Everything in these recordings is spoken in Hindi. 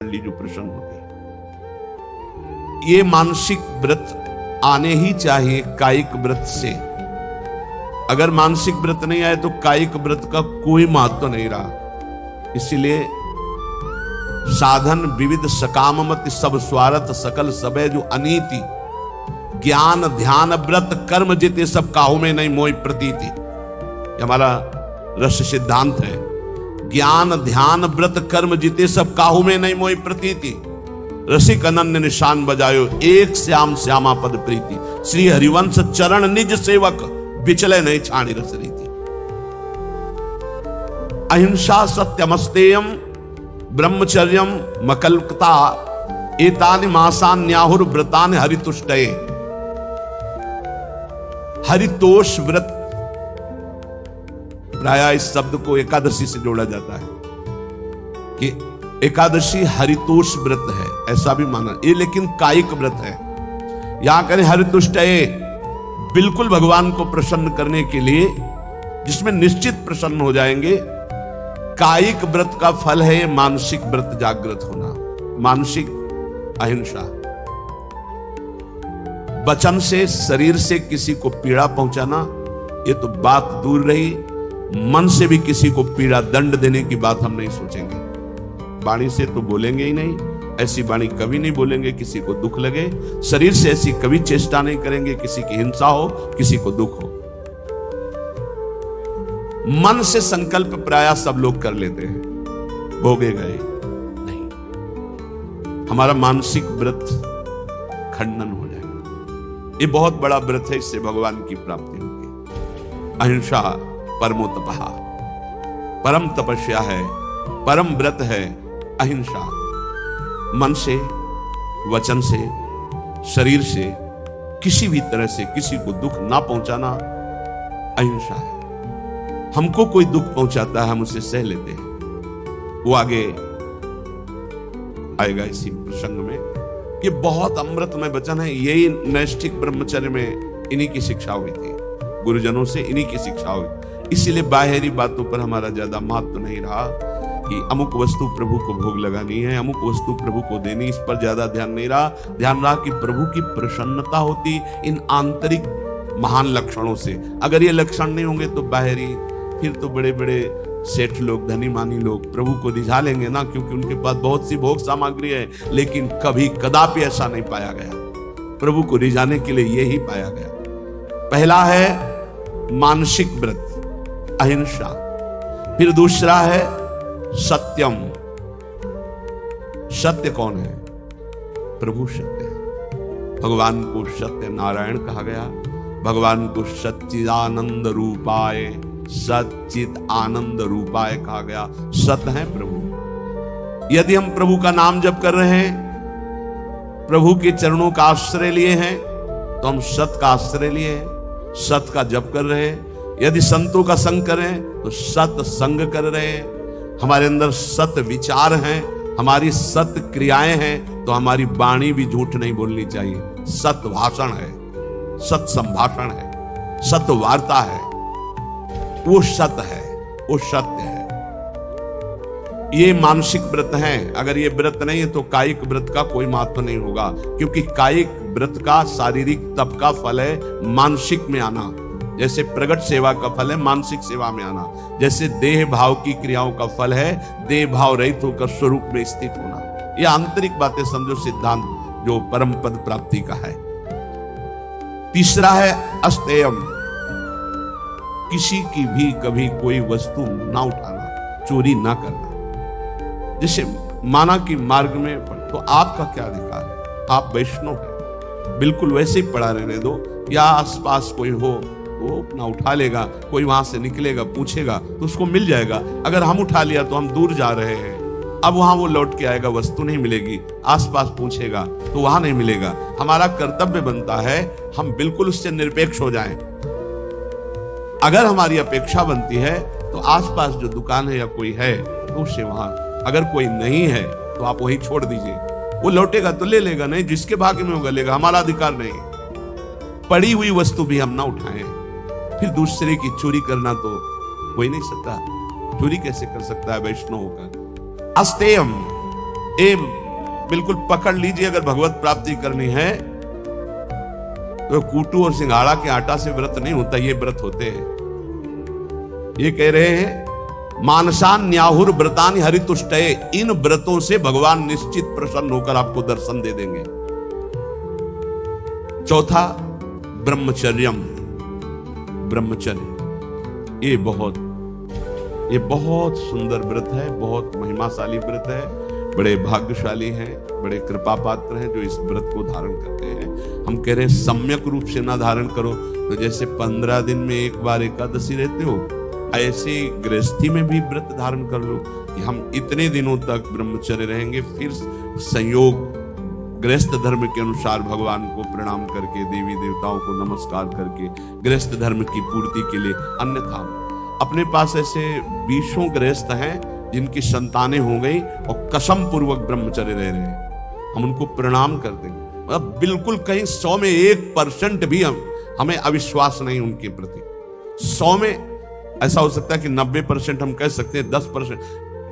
जो प्रसन्न होती है। ये मानसिक व्रत आने ही चाहिए कायिक व्रत से। अगर मानसिक व्रत नहीं आए तो कायिक व्रत का कोई महत्व नहीं रहा। इसीलिए साधन विविध सकाममति सब स्वार्थ सकल सबे जो अनीति ज्ञान ध्यान व्रत कर्म जिते सब काहू में नहीं मोहि प्रतीति। हमारा रस सिद्धांत है। ज्ञान ध्यान व्रत कर्म जिते सब काहू में नहीं मोहि प्रतीति। रसिक अनन्य निशान बजायो एक श्याम श्यामा पद प्रीति। श्री हरिवंश चरण निज सेवक बिचले नहीं छाणी रस रीति। अहिंसा सत्यमस्तेयम ब्रह्मचर्यम मकल्कता एतानि मासान न्याहुर व्रतानि हरितुष्टये। हरितोष व्रत प्राय इस शब्द को एकादशी से जोड़ा जाता है कि एकादशी हरितोष व्रत है, ऐसा भी माना ये, लेकिन कायिक व्रत है। यहां करें हरितुष्टये, बिल्कुल भगवान को प्रसन्न करने के लिए, जिसमें निश्चित प्रसन्न हो जाएंगे। कायिक व्रत का फल है मानसिक व्रत जागृत होना, मानसिक अहिंसा। वचन से शरीर से किसी को पीड़ा पहुंचाना ये तो बात दूर रही, मन से भी किसी को पीड़ा दंड देने की बात हम नहीं सोचेंगे। वाणी से तो बोलेंगे ही नहीं, ऐसी वाणी कभी नहीं बोलेंगे किसी को दुख लगे। शरीर से ऐसी कभी चेष्टा नहीं करेंगे किसी की हिंसा हो, किसी को दुख हो। मन से संकल्प प्राय सब लोग कर लेते हैं, भोगे गए नहीं। हमारा मानसिक व्रत खंडन हो जाएगा। ये बहुत बड़ा व्रत है, इससे भगवान की प्राप्ति होगी। अहिंसा परमो तपः, परम तपस्या है, परम व्रत है अहिंसा। मन से, वचन से, शरीर से, किसी भी तरह से किसी को दुख ना पहुंचाना अहिंसा है। हमको कोई दुख पहुंचाता है हम उसे सह लेते हैं। वो आगे आएगा इसी प्रसंग में। ये बहुत अमृतमय वचन है। यही नैष्ठिक ब्रह्मचर्य में इन्हीं की शिक्षा हुई थी, गुरुजनों से इन्हीं की शिक्षा हुई। इसीलिए बाहरी बातों पर हमारा ज्यादा महत्व नहीं रहा कि अमुक वस्तु प्रभु को भोग लगानी है, अमुक वस्तु प्रभु को देनी, इस पर ज्यादा ध्यान नहीं रहा। ध्यान रहा कि प्रभु की प्रसन्नता होती इन आंतरिक महान लक्षणों से। अगर ये लक्षण नहीं होंगे तो बाहरी, फिर तो बड़े बड़े सेठ लोग, धनी मानी लोग प्रभु को रिझा लेंगे ना, क्योंकि उनके पास बहुत सी भोग सामग्री है। लेकिन कभी कदापि ऐसा नहीं पाया गया। प्रभु को रिझाने के लिए यही पाया गया। पहला है मानसिक व्रत अहिंसा, फिर दूसरा है सत्यम। सत्य कौन है? प्रभु सत्य है। भगवान को सत्य नारायण कहा गया। भगवान को सच्चिदानंद रूपाय, सच्चित आनंद रूपाय कहा गया। सत्य है प्रभु। यदि हम प्रभु का नाम जप कर रहे हैं, प्रभु के चरणों का आश्रय लिए हैं, तो हम सत्य का आश्रय लिए हैं, सत्य का जप कर रहे हैं। यदि संतों का संग करें तो सत्य संग कर रहे हैं। हमारे अंदर सत्य विचार हैं, हमारी सत्य क्रियाएं हैं, तो हमारी वाणी भी झूठ नहीं बोलनी चाहिए। सत्य भाषण है, सत्य संभाषण है, सत्य वार्ता है, वो सत्य है, वो सत्य है। ये मानसिक व्रत है। अगर ये व्रत नहीं है तो कायिक व्रत का कोई महत्व नहीं होगा, क्योंकि कायिक व्रत का शारीरिक तप का फल है मानसिक में आना। जैसे प्रगट सेवा का फल है मानसिक सेवा में आना, जैसे देह भाव की क्रियाओं का फल है देह भाव रहित होकर स्वरूप में स्थित होना। ये आंतरिक बातें समझो, सिद्धांत जो परम पद प्राप्ति का है। तीसरा है अस्तेयम, किसी की भी कभी कोई वस्तु ना उठाना, चोरी ना करना। जैसे माना कि मार्ग में तो आपका क्या अधिकार है? आप वैष्णव हैं, बिल्कुल वैसे ही पड़ा रहने दो। या आसपास कोई हो वो अपना उठा लेगा, कोई वहां से निकलेगा पूछेगा तो उसको मिल जाएगा। अगर हम उठा लिया तो हम दूर जा रहे हैं, अब वहां वो लौट के आएगा, वस्तु नहीं मिलेगी। आसपास पूछेगा तो वहां नहीं मिलेगा। हमारा कर्तव्य बनता है हम बिल्कुल उससे निरपेक्ष हो जाएं। अगर हमारी अपेक्षा बनती है तो आसपास जो दुकान है या कोई है तो उससे वहां, अगर कोई नहीं है तो आप वही छोड़ दीजिए। वो लौटेगा तो ले लेगा, नहीं जिसके भाग्य में होगा लेगा, हमारा अधिकार नहीं। पड़ी हुई वस्तु भी हम ना उठाएं। फिर दूसरे की चोरी करना तो हो ही नहीं सकता। चोरी कैसे कर सकता है वैष्णव होकर? अस्तेयम, ये बिल्कुल पकड़ लीजिए, अगर भगवत प्राप्ति करनी है तो कूटू और सिंघाड़ा के आटा से व्रत नहीं होता, ये व्रत होते हैं। ये कह रहे हैं मानसान न्याहुर व्रतानि हरितुष्टये, इन व्रतों से भगवान निश्चित प्रसन्न होकर आपको दर्शन दे देंगे। चौथा ब्रह्मचर्यम, ब्रह्मचर्य। ये बहुत सुंदर व्रत है, बहुत महिमाशाली व्रत है। बड़े भाग्यशाली हैं, बड़े कृपा पात्र हैं जो इस व्रत को धारण करते हैं। हम कह रहे हैं सम्यक रूप से ना धारण करो तो जैसे 15 दिन में एक बार एकादशी रहते हो, ऐसे गृहस्थी में भी व्रत धारण कर लो कि हम इतने दिनों तक ब्रह्मचर्य रहेंगे। फिर संयोग गृहस्थ धर्म के अनुसार भगवान को प्रणाम करके, देवी देवताओं को नमस्कार करके गृहस्थ धर्म की पूर्ति के लिए। अन्यथा अपने पास ऐसे 20 गृहस्थ हैं जिनकी संतानें हो गई और कसम पूर्वक ब्रह्मचर्य रह रहे हैं, हम उनको प्रणाम कर देंगे। मतलब बिल्कुल कहीं 100 में 1% भी हमें अविश्वास नहीं उनके प्रति। 100 में ऐसा हो सकता है कि 90% हम कह सकते हैं, 10%,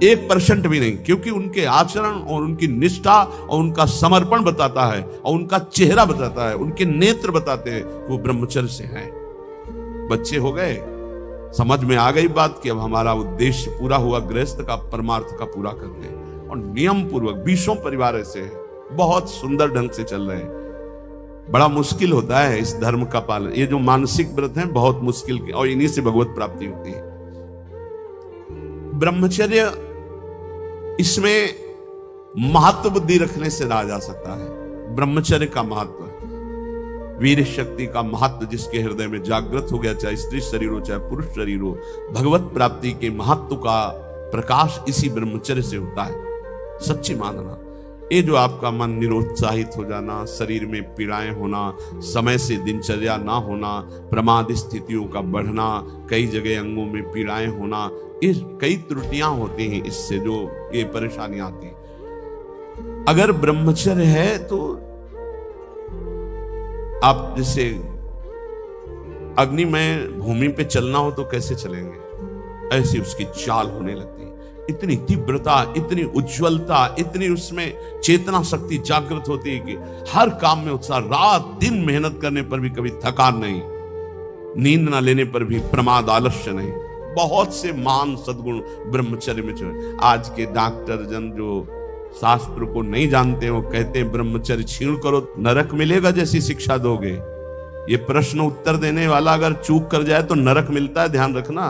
1% भी नहीं, क्योंकि उनके आचरण और उनकी निष्ठा और उनका समर्पण बताता है और उनका चेहरा बताता है, उनके नेत्र बताते हैं वो ब्रह्मचर्य से हैं। बच्चे हो गए, समझ में आ गई बात कि अब हमारा उद्देश्य पूरा हुआ, गृहस्थ का परमार्थ का पूरा करते हैं। और नियम पूर्वक 20 परिवार ऐसे हैं, बहुत सुंदर ढंग से चल रहे हैं। बड़ा मुश्किल होता है इस धर्म का पालन, ये जो मानसिक व्रत हैं बहुत मुश्किल के, और इन्हीं से भगवत प्राप्ति होती है। ब्रह्मचर्य, इसमें महत्व बुद्धि रखने से रहा जा सकता है। ब्रह्मचर्य का महत्व, वीर शक्ति का महत्व जिसके हृदय में जागृत हो गया, चाहे स्त्री शरीर हो चाहे पुरुष शरीर हो, भगवत प्राप्ति के महत्व का प्रकाश इसी ब्रह्मचर्य से होता है। सच्ची मानना, ये जो आपका मन निरुत्साहित हो जाना, शरीर में पीड़ाएं होना, समय से दिनचर्या ना होना, प्रमाद स्थितियों का बढ़ना, कई जगह अंगों में पीड़ाएं होना, ये कई त्रुटियां होती हैं, इससे जो ये परेशानी आती है। अगर ब्रह्मचर्य है तो आप जैसे अग्निमय भूमि पे चलना हो तो कैसे चलेंगे, ऐसी उसकी चाल होने लगती है। इतनी तीव्रता, इतनी उज्ज्वलता, इतनी उसमें चेतना शक्ति जागृत होती है कि हर काम में उत्साह, रात दिन मेहनत करने पर भी कभी थकान नहीं, नींद ना लेने पर भी प्रमाद आलस्य नहीं। बहुत से महान सद्गुण ब्रह्मचर्य में जो आज के डॉक्टर जन जो शास्त्र को नहीं जानते हो, कहते हैं ब्रह्मचर्य छीण करो नरक मिलेगा जैसी शिक्षा दोगे। ये प्रश्न उत्तर देने वाला अगर चूक कर जाए तो नरक मिलता है, ध्यान रखना।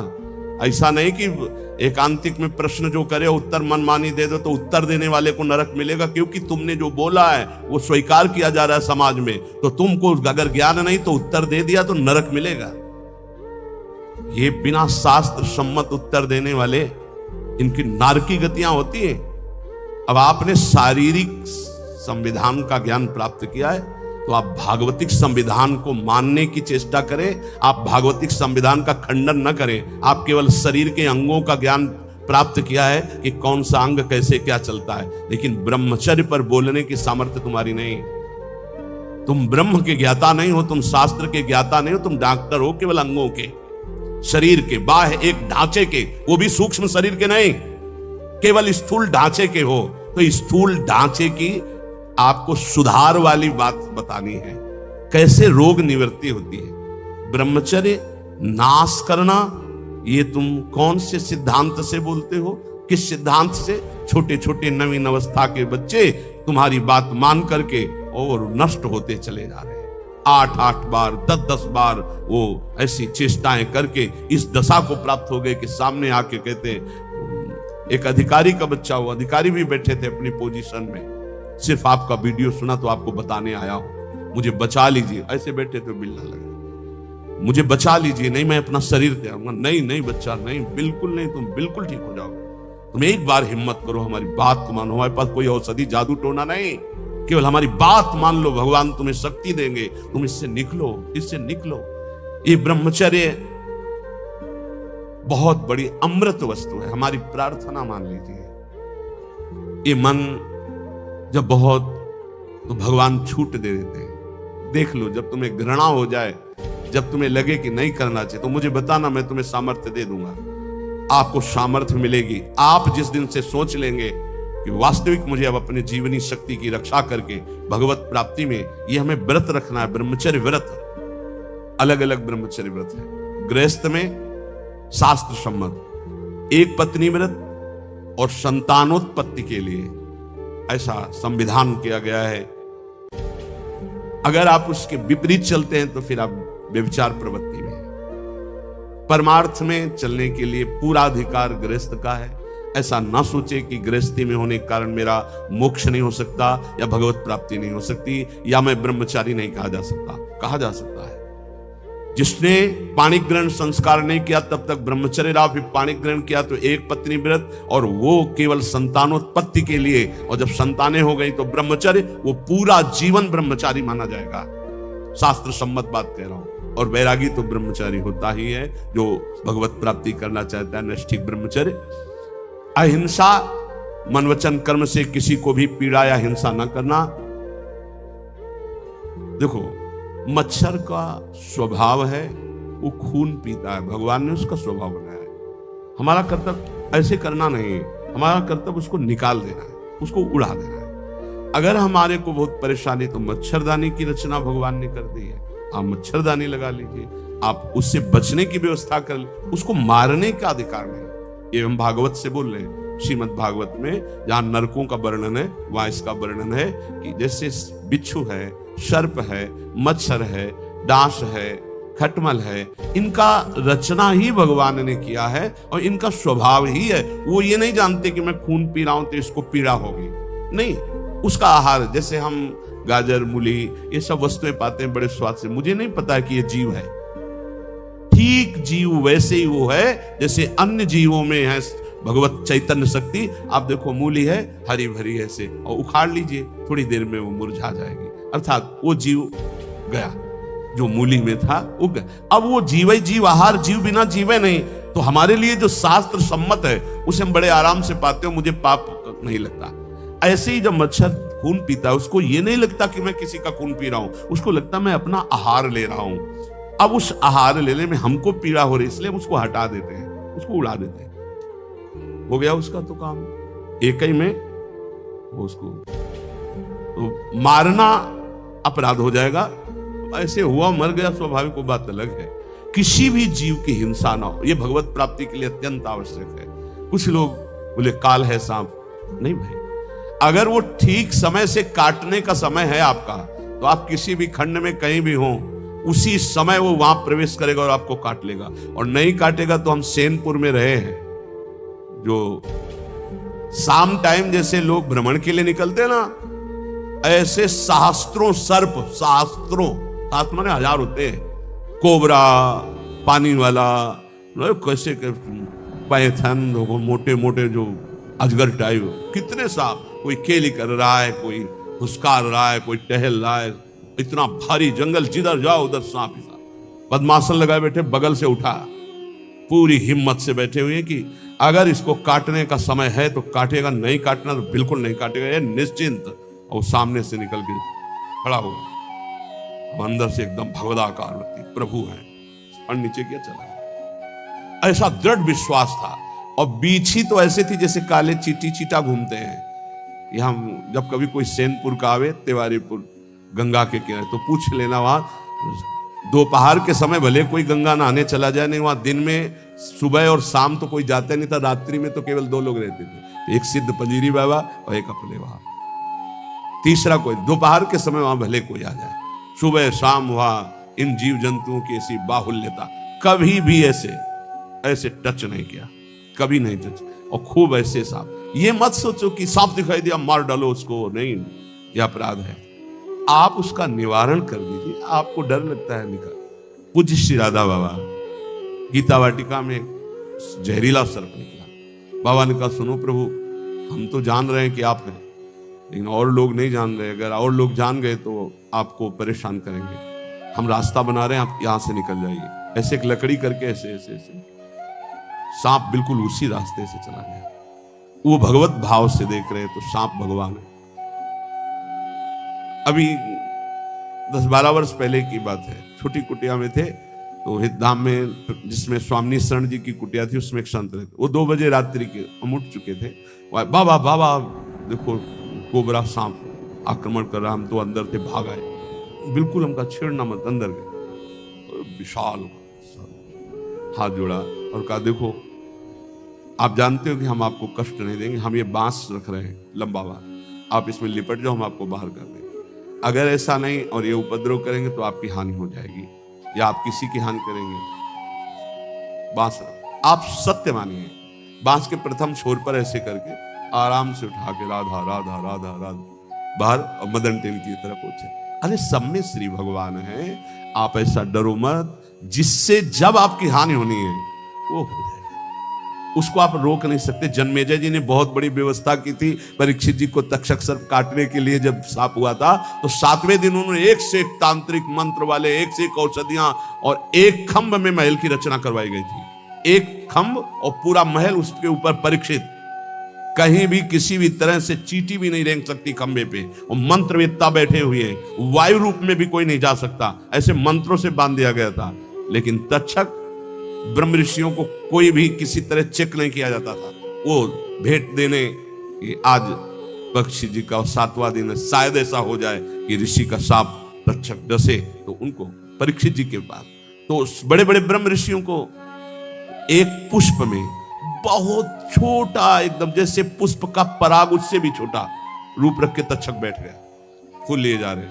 ऐसा नहीं कि एकांतिक में प्रश्न जो करे उत्तर मनमानी दे दो तो उत्तर देने वाले को नरक मिलेगा, क्योंकि तुमने जो बोला है वो स्वीकार किया जा रहा है समाज में, तो तुमको अगर ज्ञान नहीं तो उत्तर दे दिया तो नरक मिलेगा। ये बिना शास्त्र सम्मत उत्तर देने वाले, इनकी नारकी गतियां होती है। अब आपने शारीरिक संविधान का ज्ञान प्राप्त किया है तो आप भागवतिक संविधान को मानने की चेष्टा करें। आप भागवतिक संविधान का खंडन न करें। आप केवल शरीर के अंगों का ज्ञान प्राप्त किया है कि कौन सा अंग कैसे क्या चलता है, लेकिन ब्रह्मचर्य पर बोलने की सामर्थ्य तुम्हारी नहीं। तुम ब्रह्म के ज्ञाता नहीं हो, तुम शास्त्र के ज्ञाता नहीं हो, तुम डॉक्टर हो केवल अंगों के, शरीर के, बाह्य एक ढांचे के, वो भी सूक्ष्म शरीर के नहीं, केवल स्थूल ढांचे के हो। तो स्थूल ढांचे की आपको सुधार वाली बात बतानी है, कैसे रोग निवृत्ति होती है। ब्रह्मचर्य नाश करना, ये तुम कौन से सिद्धांत से बोलते हो, किस सिद्धांत से? छोटे छोटे नवीन अवस्था के बच्चे तुम्हारी बात मान करके और नष्ट होते चले जा रहे हैं। 8-8 बार 10-10 बार वो ऐसी चेष्टाएं करके इस दशा को प्राप्त हो गए कि सामने आके कहते, एक अधिकारी का बच्चा, वो अधिकारी भी बैठे थे अपनी पोजीशन में, सिर्फ आपका वीडियो सुना तो आपको बताने आया हूं, मुझे बचा लीजिए। ऐसे बैठे थे, बिल्ला लगे, मुझे बचा लीजिए, नहीं मैं अपना शरीर त्यागूंगा। नहीं नहीं बच्चा, नहीं, बिल्कुल नहीं, तुम बिल्कुल ठीक हो जाओगे। तुम एक बार हिम्मत करो, हमारी बात को मानो। हमारे पास कोई औषधि जादू टोना नहीं, केवल हमारी बात मान लो, भगवान तुम्हें शक्ति देंगे, तुम इससे निकलो, इससे निकलो। ये ब्रह्मचर्य बहुत बड़ी अमृत वस्तु है, हमारी प्रार्थना मान लीजिए। ये मन जब बहुत, तो भगवान छूट दे देते हैं। देख लो, जब तुम्हें घृणा हो जाए, जब तुम्हें लगे कि नहीं करना चाहिए, तो मुझे बताना, मैं तुम्हें सामर्थ्य दे दूंगा। आपको सामर्थ्य मिलेगी। आप जिस दिन से सोच लेंगे कि वास्तविक मुझे अब अपने जीवनी शक्ति की रक्षा करके भगवत प्राप्ति में ये हमें व्रत रखना है। ब्रह्मचर्य व्रत, अलग अलग ब्रह्मचर्य व्रत है। गृहस्थ में शास्त्र सम्मत एक पत्नी व्रत और संतानोत्पत्ति के लिए ऐसा संविधान किया गया है। अगर आप उसके विपरीत चलते हैं तो फिर आप व्यभिचार प्रवृत्ति में। परमार्थ में चलने के लिए पूरा अधिकार गृहस्थ का है। ऐसा ना सोचे कि गृहस्थी में होने के कारण मेरा मोक्ष नहीं हो सकता या भगवत प्राप्ति नहीं हो सकती या मैं ब्रह्मचारी नहीं कहा जा सकता। कहा जा सकता है। जिसने पाणिक ग्रहण संस्कार नहीं किया तब तक ब्रह्मचर्य रहा, फिर पाणिक ग्रहण किया तो एक पत्नी व्रत, और वो केवल संतानोत्पत्ति के लिए, और जब संतानें हो गई तो ब्रह्मचर्य, वो पूरा जीवन ब्रह्मचारी माना जाएगा। शास्त्र सम्मत बात कह रहा हूं। और वैरागी तो ब्रह्मचारी होता ही है जो भगवत प्राप्ति करना चाहता है। नैष्ठिक ब्रह्मचर्य, अहिंसा, मन वचन कर्म से किसी को भी पीड़ा या हिंसा न करना। देखो, मच्छर का स्वभाव है वो खून पीता है, भगवान ने उसका स्वभाव बनाया है। हमारा कर्तव्य ऐसे करना नहीं है, हमारा कर्तव्य उसको निकाल देना है, उसको उड़ा देना है। अगर हमारे को बहुत परेशानी तो मच्छरदानी की रचना भगवान ने कर दी है, आप मच्छरदानी लगा लीजिए, आप उससे बचने की व्यवस्था कर लीजिए, उसको मारने का अधिकार नहीं। ये हम भागवत से बोल रहे हैं, श्रीमद् भागवत में जहां नरकों का वर्णन है वहां इसका वर्णन है कि जैसे बिच्छू है, सर्प है, मच्छर है, डांस है, खटमल है, इनका रचना ही भगवान ने किया है और इनका स्वभाव ही है। वो ये नहीं जानते कि मैं खून पी रहा हूं तो इसको पीड़ा होगी, नहीं। उसका आहार, जैसे हम गाजर, मूली, ये सब वस्तुएं पाते हैं बड़े स्वाद से, मुझे नहीं पता कि ये जीव है। ठीक जीव वैसे ही वो है जैसे अन्य जीवों में है भगवत चैतन्य शक्ति। आप देखो, मूली है हरी भरी ऐसे, और उखाड़ लीजिए थोड़ी देर में वो मुरझा जाएगी, अर्थात वो जीव गया जो मूली में था, वो गया। अब वो जीव ही जीव, आहार जीव बिना जीवे नहीं। तो हमारे लिए जो शास्त्र सम्मत है उसे हम बड़े आराम से पाते हो, मुझे पाप नहीं लगता। ऐसे ही जब मच्छर खून पीता है उसको ये नहीं लगता कि मैं किसी का खून पी रहा हूं, उसको लगता मैं अपना आहार ले रहा हूं। अब उस आहार लेने में हमको पीड़ा हो रही, इसलिए उसको हटा देते हैं, उसको उड़ा देते हैं। हो गया उसका तो काम एक ही में, उसको तो मारना अपराध हो जाएगा। ऐसे हुआ, मर गया, स्वाभाविक, वो बात अलग है। किसी भी जीव की हिंसा ना हो, यह भगवत प्राप्ति के लिए अत्यंत आवश्यक है। कुछ लोग बोले काल है सांप, नहीं भाई, अगर वो ठीक समय से काटने का समय है आपका, तो आप किसी भी खंड में कहीं भी हो, उसी समय वो वहां प्रवेश करेगा और आपको काट लेगा। और नहीं काटेगा तो हम सेनपुर में रहे हैं, जो शाम टाइम जैसे लोग भ्रमण के लिए निकलते हैं ना, ऐसे सहस्त्रों सर्प, सहस्त्रों, सात माने हजार होते हैं, कोबरा, पानी वाला, कैसे पैथन, मोटे मोटे जो अजगर टाइप, कितने सांप, कोई खेली कर रहा है, कोई हुस्कार रहा है, कोई टहल रहा है। इतना भारी जंगल, जिधर जाओ उधर सांप ही सांप। बदमाशन लगाए बैठे, बगल से उठा, पूरी हिम्मत से बैठे हुए कि अगर इसको काटने का समय है तो काटेगा, नहीं काटना तो बिल्कुल नहीं काटेगा, ये निश्चिंत। और सामने से निकल के खड़ा हुआ, अंदर से एकदम भगवदाकार व्यक्ति, प्रभु है, और नीचे किया चला गया। ऐसा दृढ़ विश्वास था। और बीछी तो ऐसे थी जैसे काले चीटी चीटा घूमते हैं। यहाँ जब कभी कोई सैनपुर का आवे, तिवारीपुर गंगा के किनारे, तो पूछ लेना, वहां दोपहर के समय भले कोई गंगा नहाने चला जाए, नहीं वहां दिन में सुबह और शाम तो कोई जाता नहीं था, रात्रि में तो केवल 2 लोग रहते थे, एक सिद्ध पंजीरी बाबा और एक अपने वहां, तीसरा कोई। दोपहर के समय वहां भले कोई आ जाए, सुबह शाम वहां इन जीव जंतुओं की ऐसी बाहुल्यता, कभी भी ऐसे टच नहीं किया, कभी नहीं टच। और खूब ऐसे सांप, ये मत सोचो कि सांप दिखाई दिया मार डालो उसको, नहीं, यह अपराध है। आप उसका निवारण कर दीजिए। आपको डर लगता है निकाल। पूज्य श्री राधा बाबा गीता वाटिका में जहरीला सर्प निकला। बाबा ने कहा, सुनो प्रभु, हम तो जान रहे हैं कि आप हैं, लेकिन और लोग नहीं जान रहे। अगर और लोग जान गए तो आपको परेशान करेंगे। हम रास्ता बना रहे हैं, आप यहां से निकल जाइए। ऐसे एक लकड़ी करके ऐसे ऐसे ऐसे सांप बिल्कुल उसी रास्ते से चला गया। वो भगवत भाव से देख रहे हैं तो सांप भगवान है। अभी 10-12 वर्ष पहले की बात है, छोटी कुटिया में थे, तो हितधाम में जिसमें स्वामी शरण जी की कुटिया थी, उसमें एक संत रहते। वो 2 बजे रात्रि के हम उठ चुके थे। बाबा बाबा देखो कोबरा सांप आक्रमण कर रहा, हम तो अंदर थे, भाग आए, बिल्कुल हमका छेड़ना मत, अंदर गए। विशाल हाथ जोड़ा और कहा देखो आप जानते हो कि हम आपको कष्ट नहीं देंगे, हम ये बांस रख रहे हैं लंबा बांस, आप इसमें लिपट जाओ, हम आपको बाहर कर देंगे। अगर ऐसा नहीं और ये उपद्रव करेंगे तो आपकी हानि हो जाएगी या आप किसी की हानि करेंगे। बांस आप सत्य मानिए, बांस के प्रथम छोर पर ऐसे करके आराम से उठा के राधा राधा राधा राधा बाहर और मदन टेन की तरफ पहुंचे। अरे सब में श्री भगवान है, आप ऐसा डरो मत, जिससे जब आपकी हानि होनी है वो हो जाएगा, उसको आप रोक नहीं सकते। जन्मेजय जी ने बहुत बड़ी व्यवस्था की थी परीक्षित जी को तक्षक सर्प काटने के लिए। जब सांप हुआ था तो 7वें दिन उन्होंने एक से एक तांत्रिक मंत्र वाले, एक से एक औषधियां और एक खंभ में महल की रचना करवाई गई थी। एक खंभ और पूरा महल, उसके ऊपर परीक्षित, कहीं भी किसी भी तरह से चींटी भी नहीं रेंग सकती खंभे पे, और मंत्रवेत्ता बैठे हुए हैं, वायु रूप में भी कोई नहीं जा सकता, ऐसे मंत्रों से बांध दिया गया था। लेकिन तक्षक ब्रह्म ऋषियों को कोई भी किसी तरह चेक नहीं किया जाता था। वो भेंट देने कि आज पक्षी जी का 7वां दिन है, शायद ऐसा हो जाए कि ऋषि का सांप तक्षक डसे तो उनको, परीक्षित जी के पास तो बड़े बड़े ब्रह्म ऋषियों को एक पुष्प में बहुत छोटा, एकदम जैसे पुष्प का पराग उससे भी छोटा रूप रख के तक्षक बैठ गया, फूल लिए जा रहे,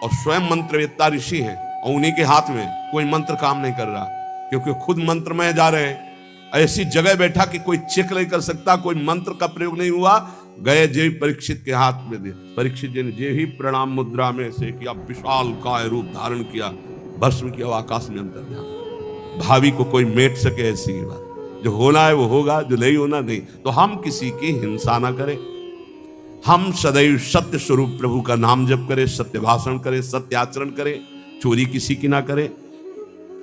और स्वयं मंत्रवेत्ता ऋषि हैं और उन्हीं के हाथ में कोई मंत्र काम नहीं कर रहा, क्योंकि खुद मंत्र में जा रहे हैं। ऐसी जगह बैठा कि कोई चेक नहीं कर सकता, कोई मंत्र का प्रयोग नहीं हुआ। गए जे परीक्षित के हाथ में दे, परीक्षित जी ने जे ही प्रणाम मुद्रा में से किया, विशाल काय रूप धारण किया, भस्म किया, आकाश में अंतर ध्यान। भावी को कोई मेट सके ऐसी बात, जो होना है वो होगा, जो नहीं होना नहीं। तो हम किसी की हिंसा ना करें, हम सदैव सत्य स्वरूप प्रभु का नाम जप करें, सत्य भाषण करें, सत्य आचरण करें, चोरी किसी की ना करें,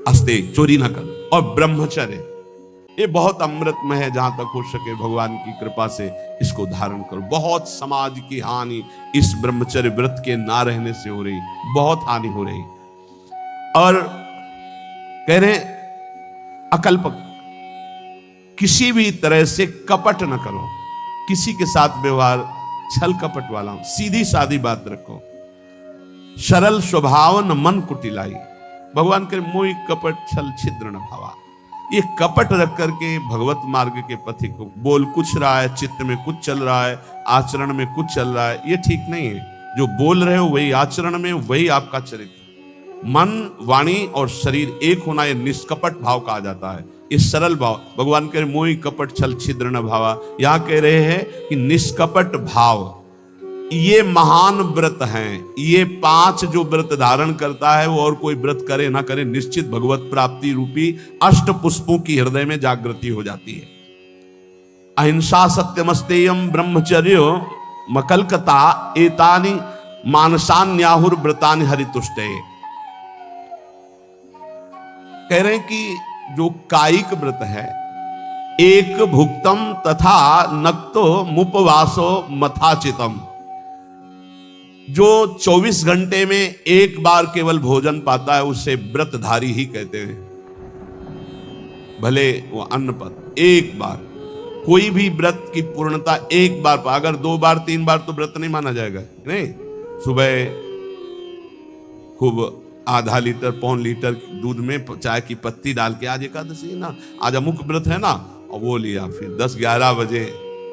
अस्ते चोरी ना करें, और ब्रह्मचर्य ये बहुत अमृतमय है, जहां तक हो सके भगवान की कृपा से इसको धारण करो। बहुत समाज की हानि इस ब्रह्मचर्य व्रत के ना रहने से हो रही, बहुत हानि हो रही। और कह रहे अकल्पक, किसी भी तरह से कपट न करो, किसी के साथ व्यवहार छल कपट वाला, सीधी सादी बात रखो, सरल स्वभाव न मन कुटिलाई। भगवान के मोहि कपट छल छिद्र न भावा। ये कपट रख करके भगवत मार्ग के पथिक को, बोल कुछ रहा है, चित्त में कुछ चल रहा है, आचरण में कुछ चल रहा है, ये ठीक नहीं है। जो बोल रहे हो वही आचरण में, वही आपका चरित्र। मन, वाणी और शरीर एक होना, ये निष्कपट भाव कहा जाता है, ये सरल भाव। भगवान कह रहे मोहि कपट छल छिद्र न भावा, यहां कह रहे हैं कि निष्कपट भाव ये महान व्रत हैं। ये 5 जो व्रत धारण करता है वो और कोई व्रत करे ना करे, निश्चित भगवत प्राप्ति रूपी अष्ट पुष्पों की हृदय में जागृति हो जाती है। अहिंसा सत्यमस्तेयम ब्रह्मचर्य मकलकता एतानि मानसान्याहुर व्रतानि हरितुष्टे। कह रहे हैं कि जो कायिक व्रत है, एक भुक्तम तथा नक्तो मुपवासो मथाचितम, जो 24 घंटे में एक बार केवल भोजन पाता है उसे व्रतधारी ही कहते हैं। भले वो अन्न पर एक बार, कोई भी व्रत की पूर्णता एक बार, अगर 2 बार 3 बार तो व्रत नहीं माना जाएगा। नहीं, सुबह खूब आधा लीटर पौन लीटर दूध में चाय की पत्ती डाल के, आज एकादशी ना, आज अमुक व्रत है ना, और वो लिया, फिर 10-11 बजे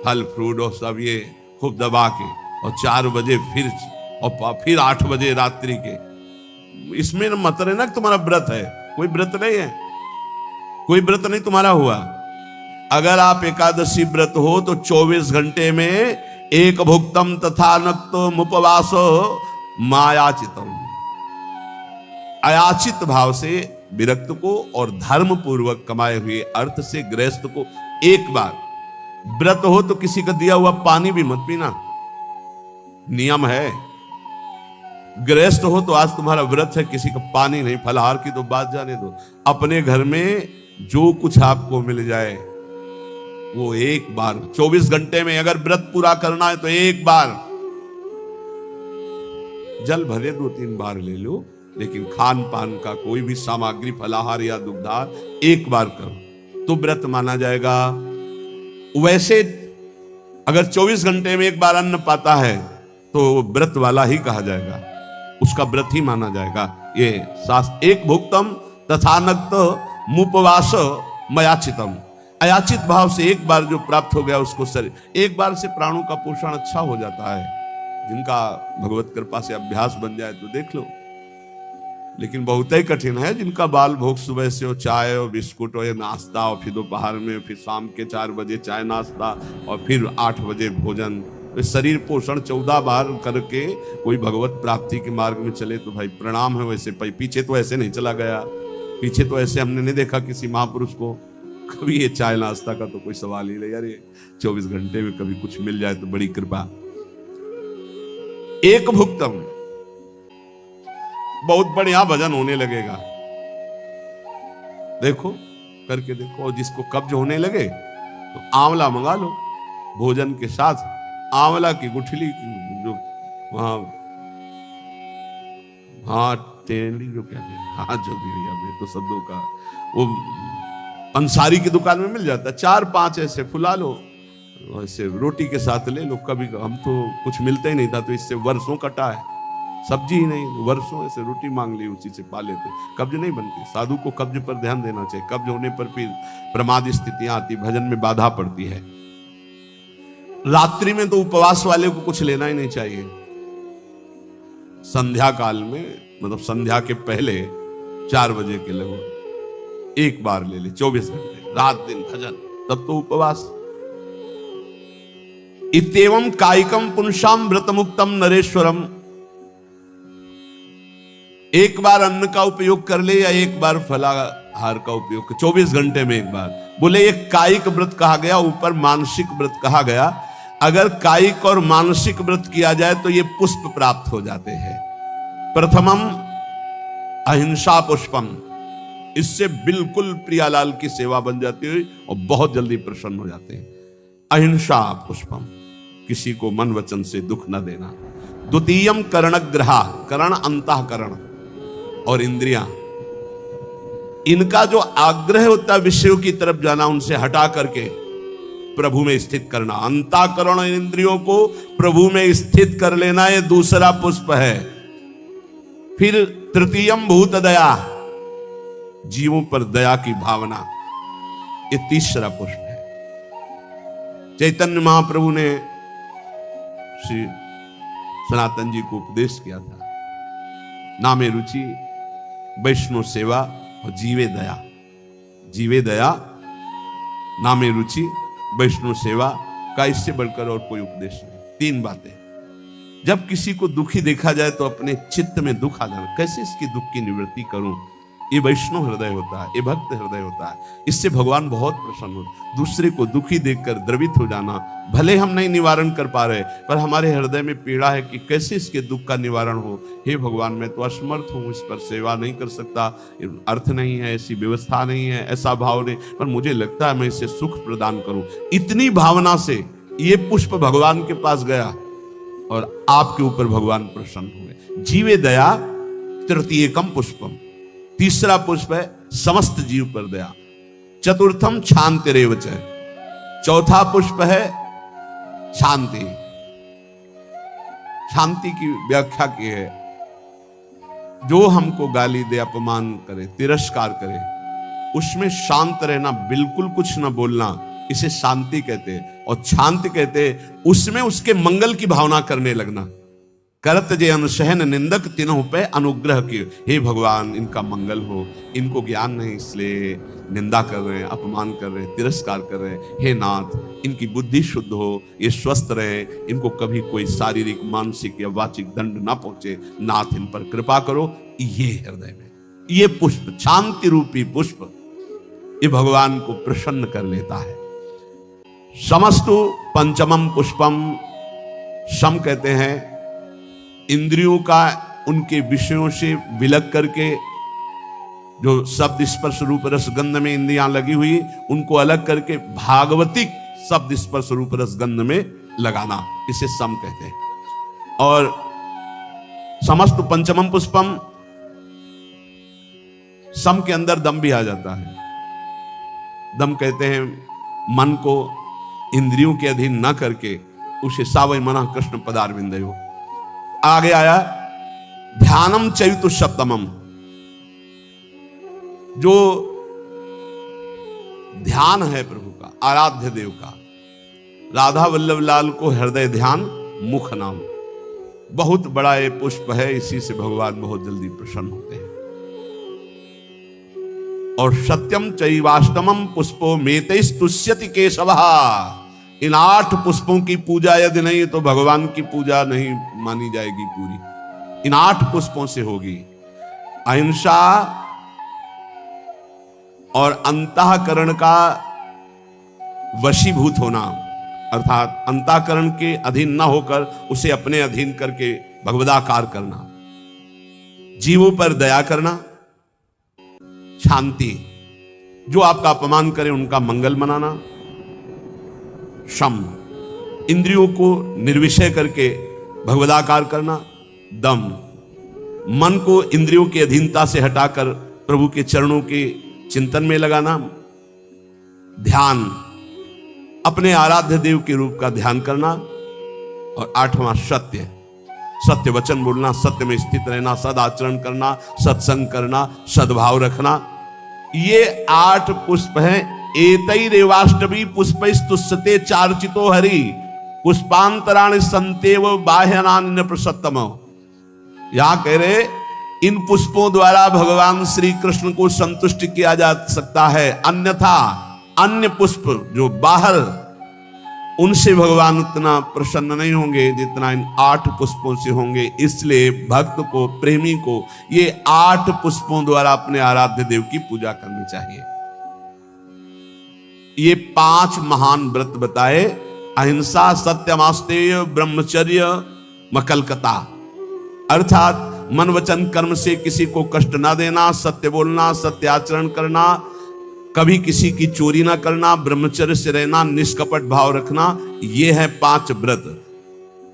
फल फ्रूट और सब ये खूब दबा के, और 4 बजे फिर 8 बजे रात्रि के। इसमें मत रहना कि तुम्हारा व्रत है, कोई व्रत नहीं है, कोई व्रत नहीं तुम्हारा हुआ। अगर आप एकादशी व्रत हो तो 24 घंटे में एक भुक्तम तथा नक्तो मुपवासो मायाचितम, अयाचित भाव से विरक्त को और धर्म पूर्वक कमाए हुए अर्थ से गृहस्थ को एक बार। व्रत हो तो किसी का दिया हुआ पानी भी मत पीना, नियम है। गृहस्थ हो तो आज तुम्हारा व्रत है, किसी का पानी नहीं, फलाहार की तो बात जाने दो। अपने घर में जो कुछ आपको मिल जाए वो एक बार, 24 घंटे में अगर व्रत पूरा करना है तो एक बार, जल भरे 2-3 बार ले लो, लेकिन खान पान का कोई भी सामग्री, फलाहार या दुग्धार एक बार करो तो व्रत माना जाएगा। वैसे अगर 24 घंटे में एक बार अन्न पाता है तो व्रत वाला ही कहा जाएगा, उसका व्रत ही माना जाएगा। ये शास्त्र। एक भुक्तम तथा नक्त मुपवास मयाचितम, अयाचित भाव से एक बार जो प्राप्त हो गया उसको शरीर, एक बार से प्राणों का पोषण अच्छा हो जाता है। जिनका भगवत कृपा से अभ्यास बन जाए तो देख लो। लेकिन बहुत ही कठिन है जिनका बाल भोग सुबह से हो चाय और बिस्कुट और नाश्ता, और फिर दोपहर में, फिर शाम के 4 बजे चाय नाश्ता, और फिर 8 बजे भोजन। तो शरीर पोषण 14 बार करके कोई भगवत प्राप्ति के मार्ग में चले तो भाई प्रणाम है। वैसे पीछे तो ऐसे नहीं चला गया, पीछे तो ऐसे हमने नहीं देखा किसी महापुरुष को कभी ये चाय नाश्ता का तो कोई सवाल ही नहीं। यार ये 24 घंटे में कभी कुछ मिल जाए तो बड़ी कृपा। एक भुक्तम, बहुत बढ़िया भजन होने लगेगा। देखो करके देखो। और जिसको कब्ज होने लगे तो आंवला मंगा लो, भोजन के साथ आंवला की गुठली जो वहां, हाँ टेली जो क्या है, हाँ जो भी है तो सद्दों का वो अंसारी की दुकान में मिल जाता है। 4-5 ऐसे फुला लो, ऐसे रोटी के साथ ले लो। कभी हम तो कुछ मिलता ही नहीं था तो इससे वर्षों कटा है, सब्जी ही नहीं, वर्षों ऐसे रोटी मांग ली उसी से पा लेते। कब्ज नहीं बनती। साधु को कब्ज पर ध्यान देना चाहिए। कब्ज होने पर फिर प्रमाद स्थितियां आती, भजन में बाधा पड़ती है। रात्रि में तो उपवास वाले को कुछ लेना ही नहीं चाहिए। संध्या काल में, मतलब संध्या के पहले 4 बजे के लगभग एक बार ले ले, 24 घंटे रात दिन भजन, तब तो उपवास। इत्येवं कायिकम पुंसाम व्रतमुक्तम नरेश्वरम, एक बार अन्न का उपयोग कर ले या एक बार फलाहार का उपयोग, 24 घंटे में एक बार। बोले ये कायिक व्रत कहा गया, ऊपर मानसिक व्रत कहा गया। अगर कायिक और मानसिक व्रत किया जाए तो ये पुष्प प्राप्त हो जाते हैं। प्रथमम अहिंसा पुष्पम, इससे बिल्कुल प्रियालाल की सेवा बन जाती है और बहुत जल्दी प्रसन्न हो जाते हैं। अहिंसा पुष्पम, किसी को मन वचन से दुख न देना। द्वितीयम कर्णग्रहा, कर्ण अंतःकरण और इंद्रियां, इनका जो आग्रह होता है विषयों की तरफ जाना, उनसे हटा करके प्रभु में स्थित करना। अंतःकरण और इंद्रियों को प्रभु में स्थित कर लेना, ये दूसरा पुष्प है। फिर तृतीयम भूत दया, जीवों पर दया की भावना, ये तीसरा पुष्प है। चैतन्य महाप्रभु ने श्री सनातन जी को उपदेश किया था, नामे रुचि, वैष्णव सेवा और जीवे दया। जीवे दया, नामे रुचि, वैष्णव सेवा का इससे बढ़कर और कोई उपदेश नहीं। 3 बातें। जब किसी को दुखी देखा जाए तो अपने चित्त में दुख आ जाना, कैसे इसकी दुख की निवृत्ति करूं, ये वैष्णव हृदय होता है, ये भक्त हृदय होता है। इससे भगवान बहुत प्रसन्न होते। दूसरे को दुखी देखकर द्रवित हो जाना, भले हम नहीं निवारण कर पा रहे पर हमारे हृदय में पीड़ा है कि कैसे इसके दुख का निवारण हो। हे भगवान, मैं तो असमर्थ हूं, इस पर सेवा नहीं कर सकता, अर्थ नहीं है, ऐसी व्यवस्था नहीं है, ऐसा भाव नहीं, पर मुझे लगता है मैं इसे सुख प्रदान करूं। इतनी भावना से ये पुष्प भगवान के पास गया और आपके ऊपर भगवान प्रसन्न हुए। जीवे दया तृतीयकम पुष्पम, तीसरा पुष्प है समस्त जीव पर दया। चतुर्थम शांतिरेव च, चौथा पुष्प है शांति। शांति की व्याख्या की है, जो हमको गाली दे, अपमान करे, तिरस्कार करे, उसमें शांत रहना, बिल्कुल कुछ ना बोलना, इसे शांति कहते हैं। और शांति कहते हैं उसमें उसके मंगल की भावना करने लगना। करत जे अनुसहन निंदक तिन्हों पे अनुग्रह की, हे भगवान इनका मंगल हो, इनको ज्ञान नहीं इसलिए निंदा कर रहे हैं, अपमान कर रहे हैं, तिरस्कार कर रहे हैं। हे नाथ इनकी बुद्धि शुद्ध हो, ये स्वस्थ रहे, इनको कभी कोई शारीरिक मानसिक या वाचिक दंड ना पहुंचे, नाथ इन पर कृपा करो। ये हृदय में ये पुष्प, शांति रूपी पुष्प, ये भगवान को प्रसन्न कर लेता है। समस्तु पंचमम पुष्पम, सम कहते हैं इंद्रियों का उनके विषयों से विलग करके, जो शब्द स्पर्श रूप रस गंध में इंद्रियां लगी हुई, उनको अलग करके भागवतिक शब्द स्पर्श रूप रस गंध में लगाना, इसे सम कहते हैं। और समस्त पंचमम पुष्पम, सम के अंदर दम भी आ जाता है। दम कहते हैं मन को इंद्रियों के अधीन न करके उसे सावय मना कृष्ण पदारविंदयो। आगे आया ध्यानम चैतु सप्तमम, जो ध्यान है प्रभु का, आराध्य देव का। राधा वल्लभ लाल को हृदय ध्यान मुख नाम, बहुत बड़ा ये पुष्प है, इसी से भगवान बहुत जल्दी प्रसन्न होते हैं। और सत्यम चैवाष्टमम पुष्पो मेतैस्तुष्यति केशवः, इन 8 पुष्पों की पूजा यदि नहीं तो भगवान की पूजा नहीं मानी जाएगी पूरी। इन 8 पुष्पों से होगी। अहिंसा और अंतःकरण का वशीभूत होना, अर्थात अंतःकरण के अधीन न होकर उसे अपने अधीन करके भगवदाकार करना, जीवों पर दया करना, शांति, जो आपका अपमान करे उनका मंगल मनाना, शम, इंद्रियों को निर्विषय करके भगवदाकार करना, दम, मन को इंद्रियों की अधीनता से हटाकर प्रभु के चरणों के चिंतन में लगाना, ध्यान, अपने आराध्य देव के रूप का ध्यान करना, और 8वां सत्य, सत्य वचन बोलना, सत्य में स्थित रहना, सदाचरण करना, सत्संग करना, सद्भाव रखना। ये 8 पुष्प हैं। एतैरेवाष्टभी पुष्पैस्तुष्यते चार्चितो हरि, पुष्पांतराणि सन्तेव बाह्यानानि न प्रसत्तम। यहां कह रहे इन पुष्पों द्वारा भगवान श्री कृष्ण को संतुष्ट किया जा सकता है, अन्यथा अन्य पुष्प जो बाहर, उनसे भगवान उतना प्रसन्न नहीं होंगे जितना इन 8 पुष्पों से होंगे। इसलिए भक्त को, प्रेमी को ये 8 पुष्पों द्वारा अपने आराध्य देव की पूजा करनी चाहिए। ये 5 महान व्रत बताए, अहिंसा, सत्यमास्तेय, ब्रह्मचर्य, मकलकता, अर्थात मन वचन कर्म से किसी को कष्ट ना देना, सत्य बोलना, सत्य आचरण करना, कभी किसी की चोरी ना करना, ब्रह्मचर्य से रहना, निष्कपट भाव रखना। ये है 5 व्रत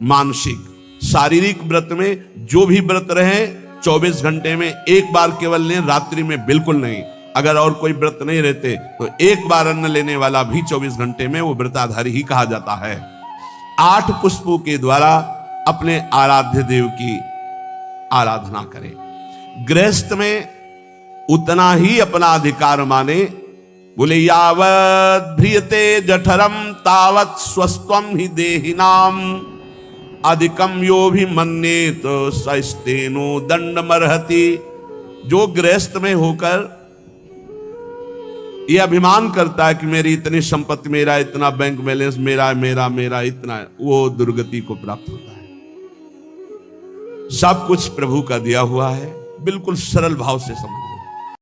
मानसिक। शारीरिक व्रत में जो भी व्रत रहे 24 घंटे में एक बार केवल लें, रात्रि में बिल्कुल नहीं। अगर और कोई व्रत नहीं रहते तो एक बार अन्न लेने वाला भी 24 घंटे में वो व्रताधारी ही कहा जाता है। 8 पुष्पों के द्वारा अपने आराध्य देव की आराधना करें। गृहस्थ में उतना ही अपना अधिकार माने, बोले यावत् भ्रियते जठरम तावत् स्वस्त्वम ही देहिनाम, अधिकम यो भी मन्येत सस्तेनो दंडमर्हति। जो गृहस्थ में होकर यह अभिमान करता है कि मेरी इतनी संपत्ति, मेरा इतना बैंक बैलेंस, मेरा मेरा मेरा इतना, वो दुर्गति को प्राप्त होता है। सब कुछ प्रभु का दिया हुआ है, बिल्कुल सरल भाव से समझ लो।